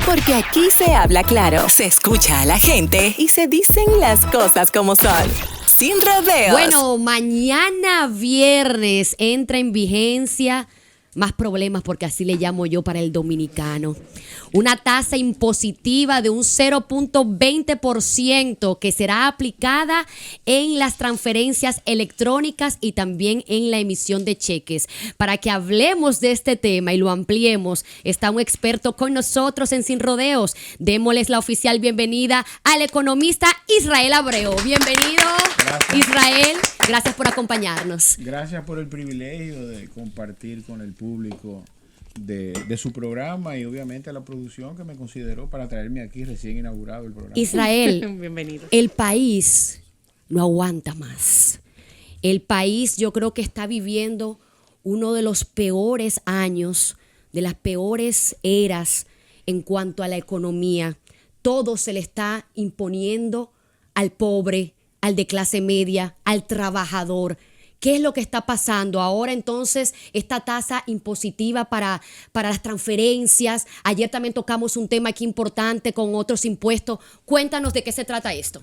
Porque aquí se habla claro, se escucha a la gente y se dicen las cosas como son. Sin rodeos. Bueno, mañana viernes entra en vigencia más problemas, porque así le llamo yo para el dominicano. Una tasa impositiva de un 0.20% que será aplicada en las transferencias electrónicas y también en la emisión de cheques. Para que hablemos de este tema y lo ampliemos, está un experto con nosotros en Sin Rodeos. Démosles la oficial bienvenida al economista Israel Abreu. Bienvenido, gracias. Israel. Gracias por acompañarnos. Gracias por el privilegio de compartir con el público de su programa y obviamente a la producción que me consideró para traerme aquí recién inaugurado el programa. Israel, bienvenido. El país no aguanta más. El país, yo creo que está viviendo uno de los peores años, de las peores eras en cuanto a la economía. Todo se le está imponiendo al pobre, al de clase media, al trabajador. ¿Qué es lo que está pasando ahora entonces? Esta tasa impositiva para las transferencias. Ayer también tocamos un tema aquí importante con otros impuestos. Cuéntanos de qué se trata esto.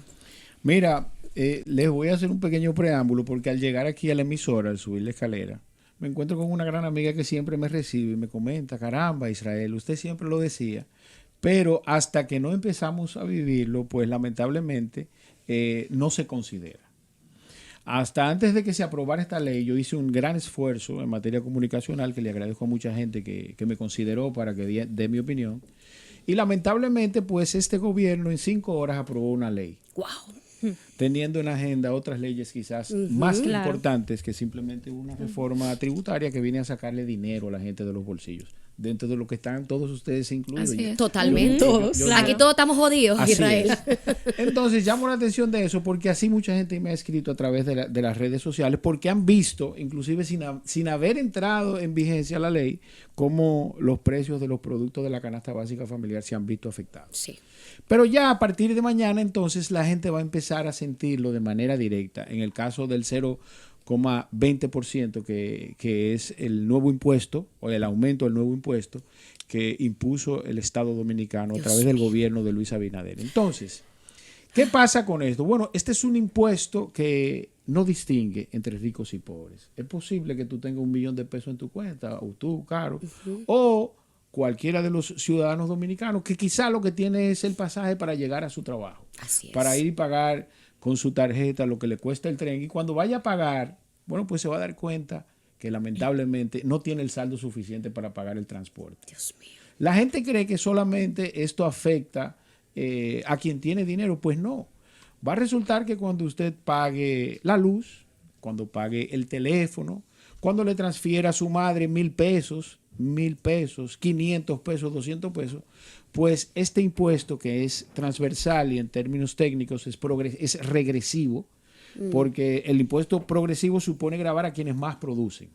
Mira, les voy a hacer un pequeño preámbulo porque al llegar aquí a la emisora, al subir la escalera, me encuentro con una gran amiga que siempre me recibe y me comenta, caramba, Israel, usted siempre lo decía, pero hasta que no empezamos a vivirlo, pues lamentablemente no se considera. Hasta antes de que se aprobara esta ley, yo hice un gran esfuerzo en materia comunicacional, que le agradezco a mucha gente que me consideró para que dé mi opinión. Y lamentablemente, pues este gobierno en 5 horas aprobó una ley. ¡Wow! Teniendo en agenda otras leyes quizás más importantes que simplemente una reforma tributaria que viene a sacarle dinero a la gente de los bolsillos. Dentro de lo que están todos ustedes incluidos. Totalmente. Todos. Aquí todos estamos jodidos, así Israel. Es. Entonces llamo la atención de eso porque así mucha gente me ha escrito a través de las redes sociales porque han visto, inclusive sin haber entrado en vigencia la ley, cómo los precios de los productos de la canasta básica familiar se han visto afectados. Sí. Pero ya a partir de mañana entonces la gente va a empezar a sentirlo de manera directa. En el caso del 0,20% que es el nuevo impuesto o el aumento del nuevo impuesto que impuso el Estado Dominicano a través del gobierno de Luis Abinader. Entonces, ¿qué pasa con esto? Bueno, este es un impuesto que no distingue entre ricos y pobres. Es posible que tú tengas $1,000,000 en tu cuenta, o tú, Caro, o cualquiera de los ciudadanos dominicanos que quizá lo que tiene es el pasaje para llegar a su trabajo. Así es. Para ir y pagar con su tarjeta lo que le cuesta el tren, y cuando vaya a pagar, bueno, pues se va a dar cuenta que lamentablemente no tiene el saldo suficiente para pagar el transporte. Dios mío. La gente cree que solamente esto afecta a quien tiene dinero. Pues no. Va a resultar que cuando usted pague la luz, cuando pague el teléfono, cuando le transfiera a su madre $1,000, $1,000, $500, $200, pues este impuesto, que es transversal y en términos técnicos es regresivo, porque el impuesto progresivo supone gravar a quienes más producen.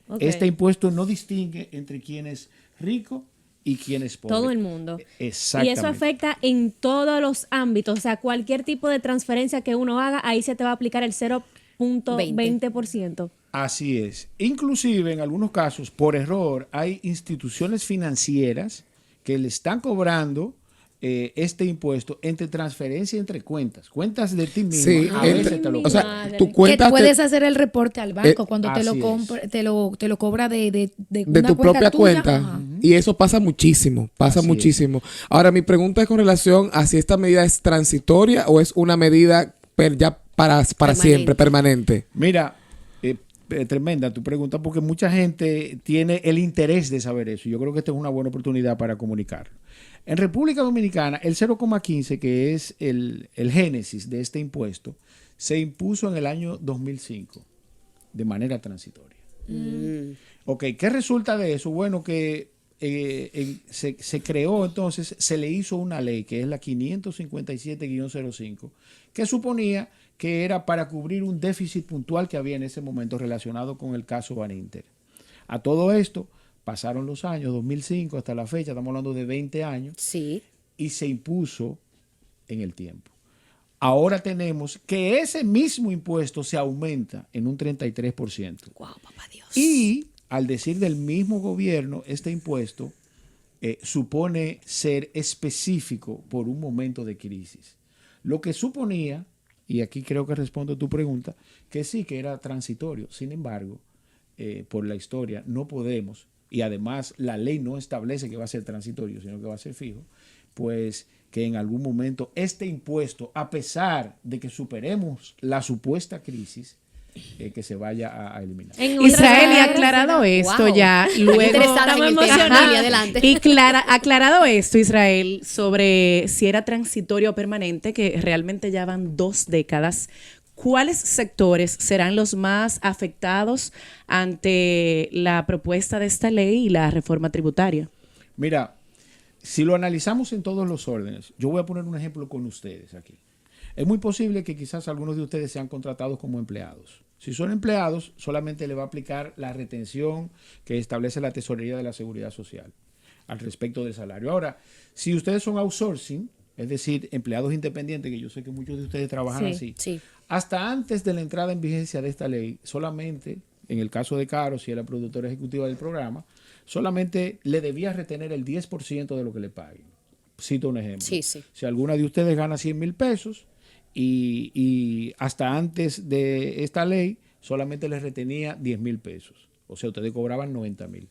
Okay. Este impuesto no distingue entre quien es rico y quien es pobre. Todo el mundo. Exactamente. Y eso afecta en todos los ámbitos. O sea, cualquier tipo de transferencia que uno haga, ahí se te va a aplicar el 0.20%. Así es. Inclusive, en algunos casos, por error, hay instituciones financieras que le están cobrando este impuesto entre transferencia y entre cuentas de ti mismo. Sí, a veces te lo o sea, tu cuenta que puedes hacer el reporte al banco cuando te lo cobra de tu propia cuenta. Y eso pasa muchísimo, muchísimo. Ahora, mi pregunta es con relación a si esta medida es transitoria o es una medida ya para siempre, permanente. Mira, tremenda tu pregunta, porque mucha gente tiene el interés de saber eso. Yo creo que esta es una buena oportunidad para comunicar. En República Dominicana, el 0,15, que es el génesis de este impuesto, se impuso en el año 2005 de manera transitoria. Ok, ¿qué resulta de eso? Bueno, que se creó entonces, se le hizo una ley que es la 557-05, que suponía que era para cubrir un déficit puntual que había en ese momento relacionado con el caso Baninter. A todo esto pasaron los años, 2005 hasta la fecha, estamos hablando de 20 años, sí, y se impuso en el tiempo. Ahora tenemos que ese mismo impuesto se aumenta en un 33%. Wow, papá Dios. Y al decir del mismo gobierno, este impuesto supone ser específico por un momento de crisis. Lo que suponía, y aquí creo que respondo a tu pregunta, que sí, que era transitorio. Sin embargo, por la historia no podemos, y además la ley no establece que va a ser transitorio, sino que va a ser fijo, pues que en algún momento este impuesto, a pesar de que superemos la supuesta crisis, que se vaya a eliminar. Israel, y aclarado esto ya, luego y aclarado esto, Israel, sobre si era transitorio o permanente, que realmente ya van 2 décadas, ¿cuáles sectores serán los más afectados ante la propuesta de esta ley y la reforma tributaria? Mira, si lo analizamos en todos los órdenes, yo voy a poner un ejemplo con ustedes aquí. Es muy posible que quizás algunos de ustedes sean contratados como empleados. Si son empleados, solamente le va a aplicar la retención que establece la Tesorería de la Seguridad Social al respecto del salario. Ahora, si ustedes son outsourcing, es decir, empleados independientes, que yo sé que muchos de ustedes trabajan así, hasta antes de la entrada en vigencia de esta ley, solamente, en el caso de Caro, si es la productora ejecutiva del programa, solamente le debía retener el 10% de lo que le paguen. Cito un ejemplo. Si alguna de ustedes gana 100,000 pesos, y hasta antes de esta ley solamente les retenía 10,000 pesos. O sea, ustedes cobraban 90,000.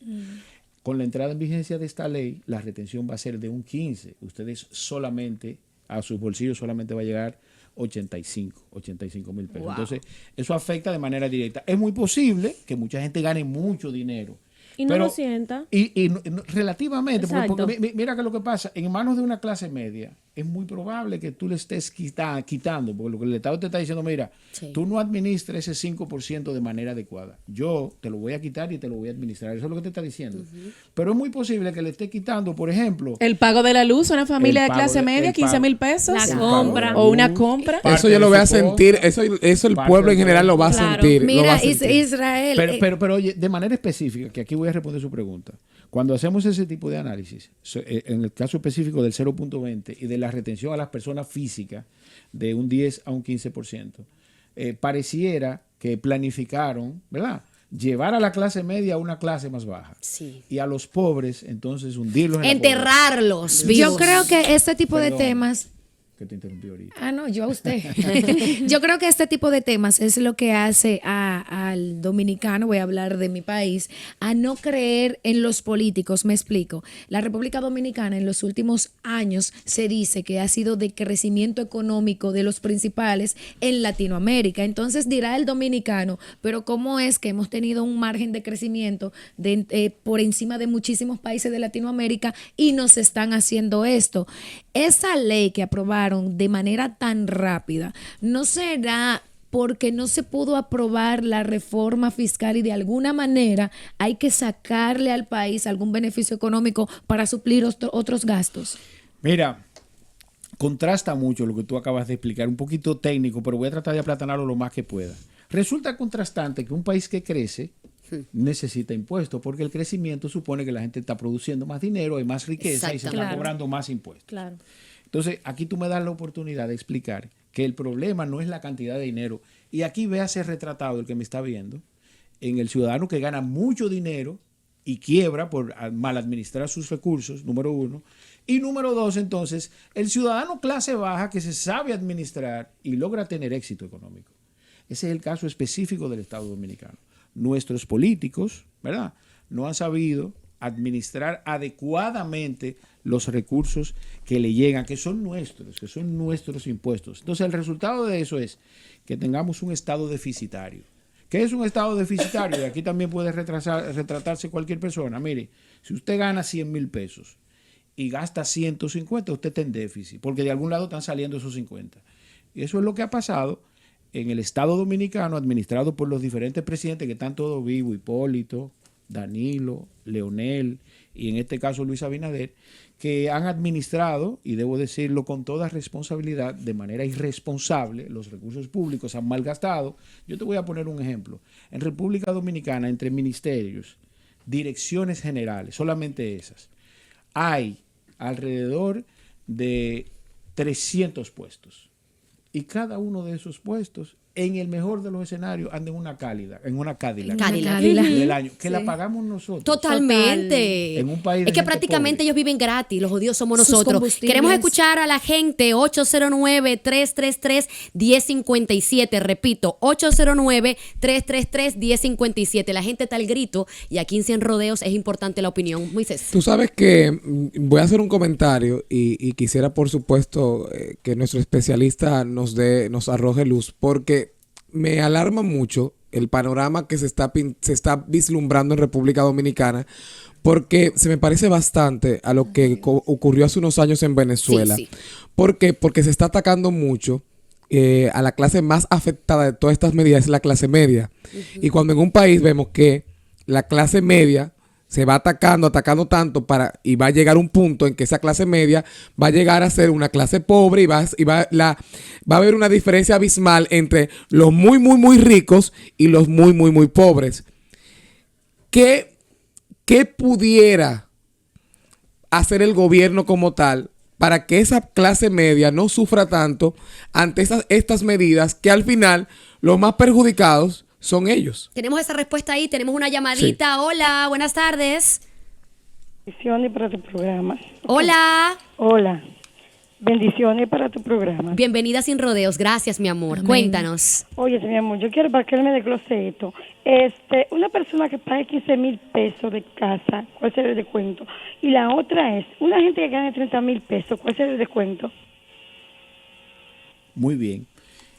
Con la entrada en vigencia de esta ley, la retención va a ser de un 15. Ustedes solamente, a sus bolsillos solamente va a llegar 85,000 pesos. Wow. Entonces, eso afecta de manera directa. Es muy posible que mucha gente gane mucho dinero. Y no lo sienta. Y relativamente, porque mira que lo que pasa, en manos de una clase media, es muy probable que tú le estés quitando, porque lo que el Estado te está diciendo, mira, tú no administras ese 5% de manera adecuada. Yo te lo voy a quitar y te lo voy a administrar. Eso es lo que te está diciendo. Pero es muy posible que le esté quitando, por ejemplo, el pago de la luz a una familia de clase media, 15,000 pesos. La compra. O una compra. Eso yo lo voy a sentir, eso el pueblo en general lo va a sentir. Mira, Israel. Pero oye, de manera específica, que aquí voy a responder su pregunta. Cuando hacemos ese tipo de análisis, en el caso específico del 0.20 y de la retención a las personas físicas de un 10 a un 15%, pareciera que planificaron, ¿verdad?, llevar a la clase media a una clase más baja. Y a los pobres, entonces, hundirlos en enterrarlos. Yo creo que este tipo de temas... Que te interrumpí ahorita. No, yo a usted. Yo creo que este tipo de temas es lo que hace al dominicano, voy a hablar de mi país, a no creer en los políticos. Me explico. La República Dominicana en los últimos años se dice que ha sido de crecimiento económico de los principales en Latinoamérica. Entonces dirá el dominicano, pero ¿cómo es que hemos tenido un margen de crecimiento por encima de muchísimos países de Latinoamérica y nos están haciendo esto? Esa ley que aprobaron de manera tan rápida, ¿no será porque no se pudo aprobar la reforma fiscal y de alguna manera hay que sacarle al país algún beneficio económico para suplir otros gastos? Mira, contrasta mucho lo que tú acabas de explicar, un poquito técnico, pero voy a tratar de aplatanarlo lo más que pueda. Resulta contrastante que un país que crece necesita impuestos, porque el crecimiento supone que la gente está produciendo más dinero, hay más riqueza y se están cobrando más impuestos. Claro. Entonces, aquí tú me das la oportunidad de explicar que el problema no es la cantidad de dinero. Y aquí véase retratado el que me está viendo en el ciudadano que gana mucho dinero y quiebra por mal administrar sus recursos, número uno. Y número dos, entonces, el ciudadano clase baja que se sabe administrar y logra tener éxito económico. Ese es el caso específico del Estado Dominicano. Nuestros políticos, ¿verdad?, no han sabido administrar adecuadamente los recursos que le llegan, que son nuestros impuestos. Entonces, el resultado de eso es que tengamos un Estado deficitario. ¿Qué es un Estado deficitario? Y aquí también puede retratarse cualquier persona. Mire, si usted gana 100,000 pesos y gasta 150, usted está en déficit, porque de algún lado están saliendo esos 50. Y eso es lo que ha pasado en el Estado Dominicano, administrado por los diferentes presidentes que están todos vivos, Hipólito, Danilo, Leonel y en este caso Luis Abinader, que han administrado, y debo decirlo con toda responsabilidad, de manera irresponsable, los recursos públicos, han malgastado. Yo te voy a poner un ejemplo. En República Dominicana, entre ministerios, direcciones generales, solamente esas, hay alrededor de 300 puestos. Y cada uno de esos puestos en el mejor de los escenarios, anda en una Cadillac Cadillac. del año, que la pagamos nosotros. Totalmente. En un país de es que gente prácticamente pobre. ellos viven gratis, los jodidos somos Sus nosotros. combustibles. Queremos escuchar a la gente, 809-333-1057. Repito, 809-333-1057. La gente está al grito y aquí en Cien Rodeos es importante la opinión. Moisés. Tú sabes que voy a hacer un comentario y quisiera, por supuesto, que nuestro especialista nos arroje luz, porque me alarma mucho el panorama que se está vislumbrando en República Dominicana, porque se me parece bastante a lo que ocurrió hace unos años en Venezuela. Sí. ¿Por qué? Porque se está atacando mucho a la clase más afectada de todas estas medidas, es la clase media. Y cuando en un país vemos que la clase media se va atacando tanto y va a llegar un punto en que esa clase media va a llegar a ser una clase pobre y va a haber una diferencia abismal entre los muy, muy, muy ricos y los muy, muy, muy pobres. ¿Qué pudiera hacer el gobierno como tal para que esa clase media no sufra tanto ante estas medidas, que al final los más perjudicados son ellos? Tenemos esa respuesta ahí, tenemos una llamadita. Sí. Hola, buenas tardes. Bendiciones para tu programa. Hola. Hola. Bendiciones para tu programa. Bienvenida Sin Rodeos. Gracias, mi amor. Amén. Cuéntanos. Oye, mi amor, yo quiero para que él me desglose esto. Una persona que pague 15,000 pesos de casa, ¿cuál será el descuento? Y la otra es, una gente que gane 30,000 pesos, ¿cuál será el descuento? Muy bien.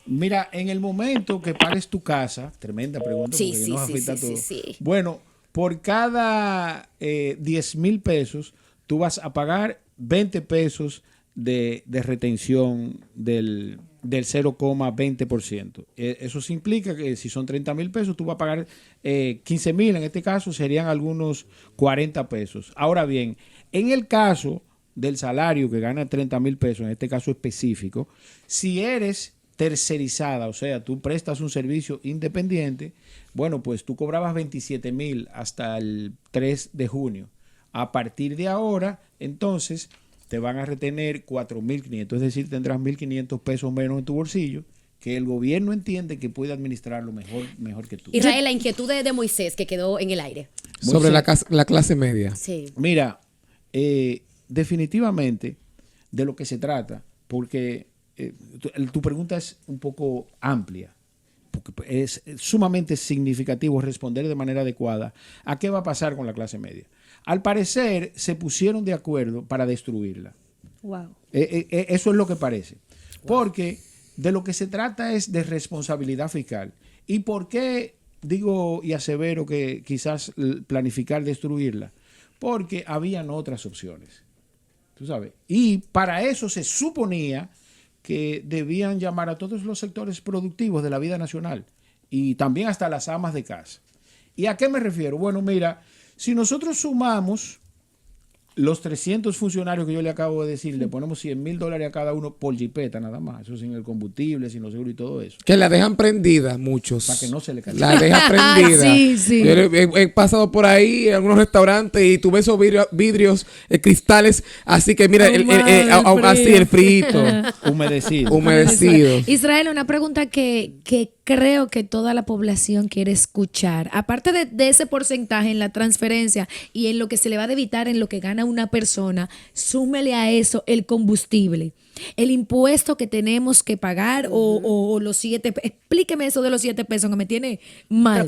Mira, en el momento que pagues tu casa, tremenda pregunta, sí, porque sí, nos afecta sí, todo. Sí. Bueno, por cada 10,000 pesos, tú vas a pagar 20 pesos de retención del 0,20%. Eso implica que si son 30,000 pesos, tú vas a pagar 15,000, en este caso serían algunos 40 pesos. Ahora bien, en el caso del salario que gana 30,000 pesos, en este caso específico, si eres tercerizada, o sea, tú prestas un servicio independiente, bueno, pues tú cobrabas 27,000 hasta el 3 de junio. A partir de ahora, entonces, te van a retener 4,500, es decir, tendrás 1,500 pesos menos en tu bolsillo, que el gobierno entiende que puede administrarlo mejor que tú. Israel, la inquietud de Moisés que quedó en el aire. Sobre la clase media. Sí. Mira, definitivamente de lo que se trata, porque tu pregunta es un poco amplia, porque es sumamente significativo responder de manera adecuada a qué va a pasar con la clase media. Al parecer, se pusieron de acuerdo para destruirla. Wow. Eso es lo que parece. Porque de lo que se trata es de responsabilidad fiscal. ¿Y por qué digo y asevero que quizás planificar destruirla? Porque habían otras opciones. ¿Tú sabes? Y para eso se suponía que debían llamar a todos los sectores productivos de la vida nacional y también hasta las amas de casa. ¿Y a qué me refiero? Bueno, mira, si nosotros sumamos los 300 funcionarios que yo le acabo de decir, le ponemos $100,000 a cada uno por jipeta nada más, eso sin el combustible, sin los seguros y todo eso. Que la dejan prendida muchos. Para que no se le caiga. La dejan prendida. Sí, sí. Yo he pasado por ahí en algunos restaurantes y tú ves esos vidrios cristales, así que mira, así el frito. Humedecido. Israel, una pregunta que creo que toda la población quiere escuchar. Aparte de ese porcentaje en la transferencia y en lo que se le va a debitar en lo que gana una persona, súmele a eso el combustible, el impuesto que tenemos que pagar o los 7 pesos. Explíqueme eso de los 7 pesos que me tiene mal.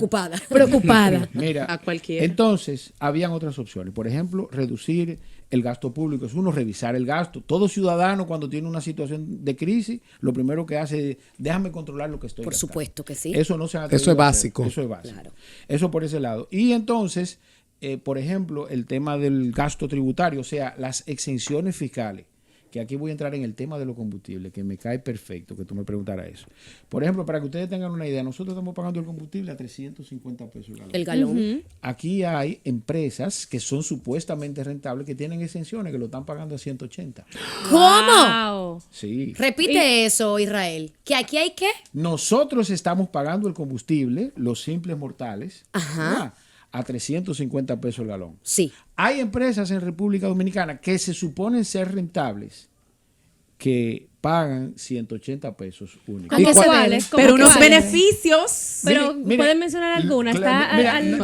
Preocupada. Mira, a cualquiera. Entonces, habían otras opciones. Por ejemplo, reducir el gasto público. Es uno, revisar el gasto. Todo ciudadano, cuando tiene una situación de crisis, lo primero que hace es, déjame controlar lo que estoy Por gastando. supuesto que sí. Eso no se ha Eso es básico. Eso es básico. Claro. Eso por ese lado. Y entonces, por ejemplo, el tema del gasto tributario, o sea, las exenciones fiscales, que aquí voy a entrar en el tema de los combustibles, que me cae perfecto que tú me preguntaras eso. Por ejemplo, para que ustedes tengan una idea, nosotros estamos pagando el combustible a 350 pesos el galón. El galón. Aquí hay empresas que son supuestamente rentables que tienen exenciones que lo están pagando a 180. ¿Cómo? Wow. Sí. Repite eso, Israel. ¿Que aquí hay qué? Nosotros estamos pagando el combustible, los simples mortales, Ajá. ¿verdad?, a 350 pesos el galón. Sí. Hay empresas en República Dominicana que se suponen ser rentables, que pagan 180 pesos únicos. Pero unos beneficios. Pero pueden mencionar algunas.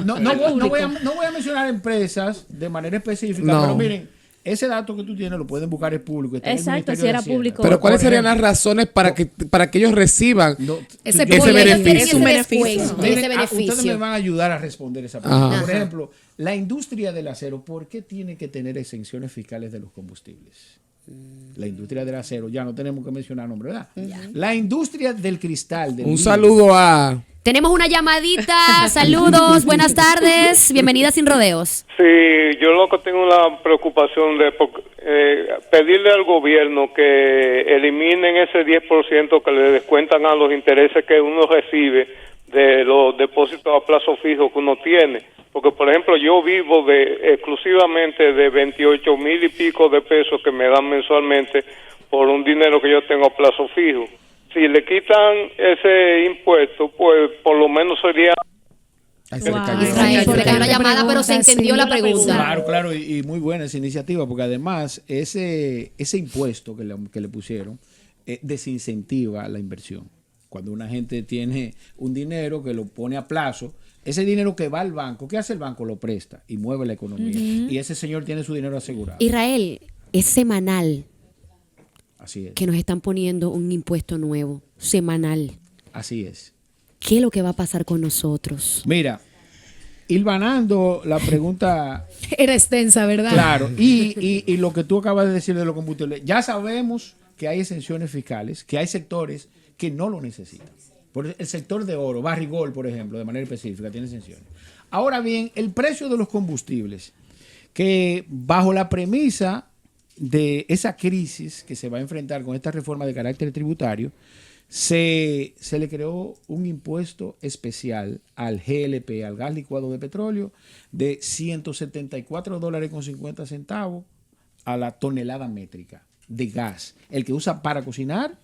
No voy a mencionar empresas de manera específica, pero miren, ese dato que tú tienes lo pueden buscar en público. Exacto, si era público. Pero ¿cuáles serían las razones para que ellos reciban ese beneficio? Ustedes me van a ayudar a responder esa pregunta. Por ejemplo, la industria del acero, ¿por qué tiene que tener exenciones fiscales de los combustibles? La industria del acero, ya no tenemos que mencionar nombre, ¿verdad? La industria del cristal. Saludo a... Tenemos una llamadita, saludos, buenas tardes, bienvenida Sin Rodeos. Sí, yo lo que tengo una preocupación de pedirle al gobierno que eliminen ese 10% que le descuentan a los intereses que uno recibe de los depósitos a plazo fijo que uno tiene. Porque, por ejemplo, yo vivo exclusivamente de 28,000 y pico de pesos que me dan mensualmente por un dinero que yo tengo a plazo fijo. Si le quitan ese impuesto, pues por lo menos sería... Se le cayó la llamada, pero se entendió la pregunta. Claro, y muy buena esa iniciativa, porque además ese impuesto que le pusieron desincentiva la inversión. Cuando una gente tiene un dinero que lo pone a plazo, ese dinero que va al banco, ¿qué hace el banco? Lo presta y mueve la economía. Y ese señor tiene su dinero asegurado. Israel, es semanal. Así es. Que nos están poniendo un impuesto nuevo, semanal. Así es. ¿Qué es lo que va a pasar con nosotros? Mira, hilvanando la pregunta... Era extensa, ¿verdad? Claro, y lo que tú acabas de decir de los combustibles, ya sabemos que hay exenciones fiscales, que hay sectores que no lo necesitan. Por el sector de oro, Barrigol, por ejemplo, de manera específica, tiene exenciones. Ahora bien, el precio de los combustibles, que bajo la premisa de esa crisis que se va a enfrentar con esta reforma de carácter tributario, se le creó un impuesto especial al GLP, al gas licuado de petróleo, de $174.50 a la tonelada métrica de gas, el que usa para cocinar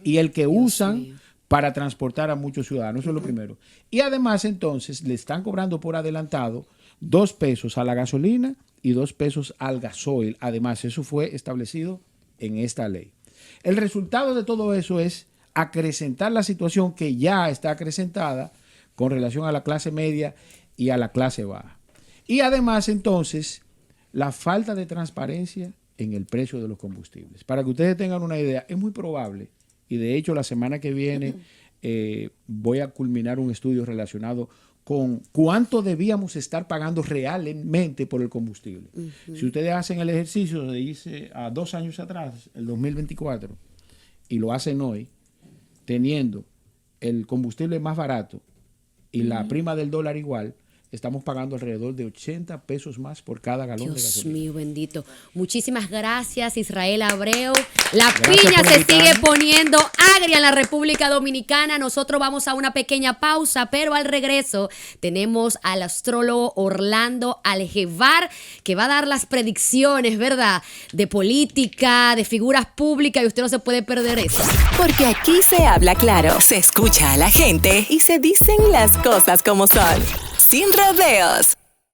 y el que usan para transportar a muchos ciudadanos. Eso es lo primero. Y además, entonces, le están cobrando por adelantado 2 pesos a la gasolina y 2 pesos al gasoil. Además, eso fue establecido en esta ley. El resultado de todo eso es acrecentar la situación que ya está acrecentada con relación a la clase media y a la clase baja. Y además, entonces, la falta de transparencia en el precio de los combustibles. Para que ustedes tengan una idea, es muy probable, y de hecho la semana que viene voy a culminar un estudio relacionado con cuánto debíamos estar pagando realmente por el combustible. Si ustedes hacen el ejercicio de irse a 2 años atrás, el 2024, y lo hacen hoy, teniendo el combustible más barato y la prima del dólar igual, estamos pagando alrededor de 80 pesos más por cada galón de gasolina. Dios mío, bendito. Muchísimas gracias, Israel Abreu. La piña se sigue poniendo agria en la República Dominicana. Nosotros vamos a una pequeña pausa, pero al regreso tenemos al astrólogo Orlando Aljevar, que va a dar las predicciones, ¿verdad? De política, de figuras públicas, y usted no se puede perder eso. Porque aquí se habla claro, se escucha a la gente y se dicen las cosas como son. Sin rodeos.